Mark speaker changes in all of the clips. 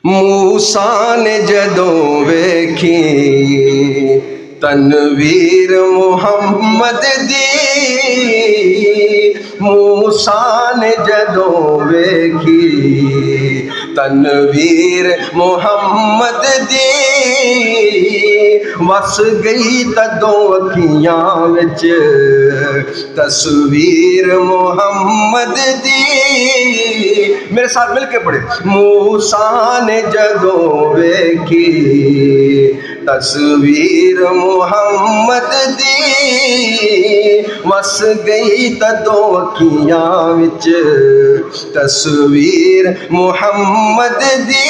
Speaker 1: موسیٰ نے جدوں ویکھی تنویر محمد دی، موسیٰ نے جدوں ویکھی تنویر محمد دی، وس گئی تدوں اکھیاں وچ تصویر محمد دی۔ میرے ساتھ مل کے پڑھے، موسیٰ نے جدوں ویکھی تصویر محمد دی، وس گئی تدوں اکھیاں وچ تصویر محمد دی،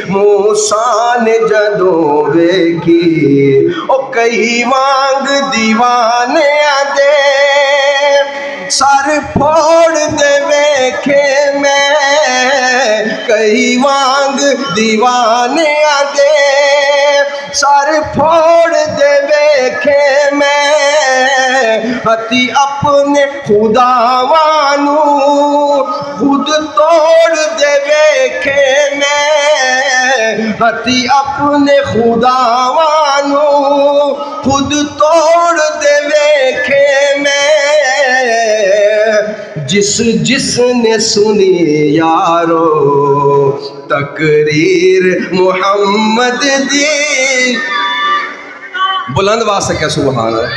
Speaker 1: موسیٰ نے جدوں ویکھی او کئی وانگ دیوانیاں دے سر پھوڑ دے ویکھے میں، کئی وانگ دیوانیاں دے سر پھوڑ دے ویکھے میں، ہتی اپنے خداوانو خود توڑ دے ویکھے میں، ہتی اپنے خداوانو خود توڑ دے ویکھے میں، جس نے سنی یارو تقریر محمد دی، بلند آواز سے کیا سبحان اللہ۔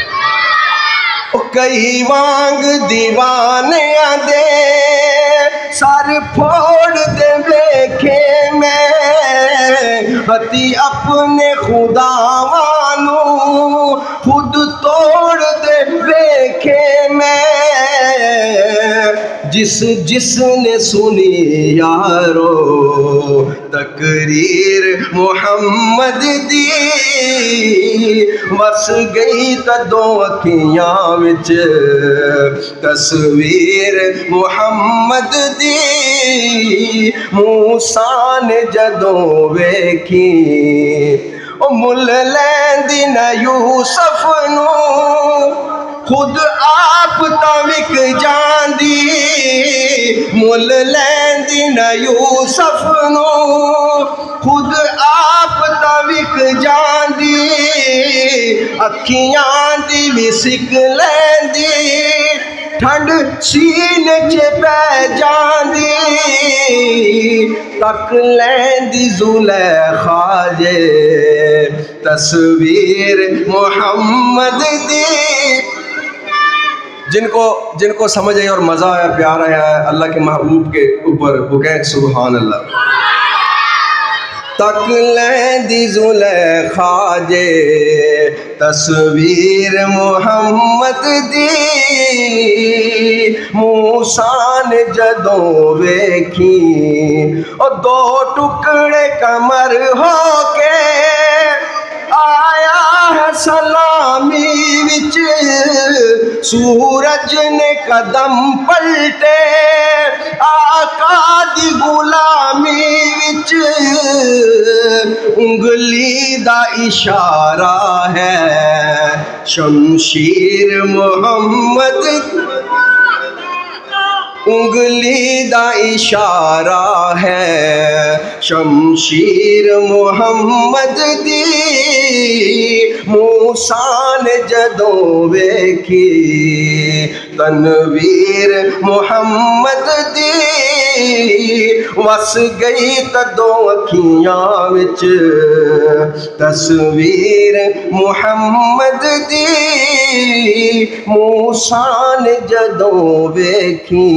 Speaker 1: کئی وانگ دیوانیاں دے سر پھوڑ دے ویکھے میں، ہتی اپنے خداوانو خود توڑ دے ویکھے میں، جس نے سنی یارو تقریر محمد دی، وس گئی تدوں اکھیاں وچ تصویر محمد دی، موسیٰ نے جدوں ویکھی او مل لیندی نہ یوسف نو، خود آپ تاں وک جاندی، مل لیندی نہ یوسف نو، خود آپ تاں وک جاندی، اکھیاں دی وی سک لیندی، ٹھنڈ سینے چ پہ جاندی، تک لیندی زلیخا جے تصویر محمد دی۔ جن کو سمجھ آئی اور مزہ آیا، پیار آیا ہے اللہ کے محبوب کے اوپر، وہ کہیں سبحان اللہ۔ تک لیندی زلیخا جے تصویر محمد دی، موسیٰ نے جدوں ویکھی او دو ٹکڑے کمر ہو کے آیا ہے سلامی وچ، سورج نے قدم پلٹے آقا دی غلامی وچ، انگلی دا اشارہ ہے شمشیر محمد، انگلی دا اشارہ ہے شمشیر محمد دی، موسیٰ نے جدوں ویکھی تنویر محمد دی، وس گئی تدوں اکھیاں وچ تصویر محمد دی، موسیٰ نے جدوں ویکھی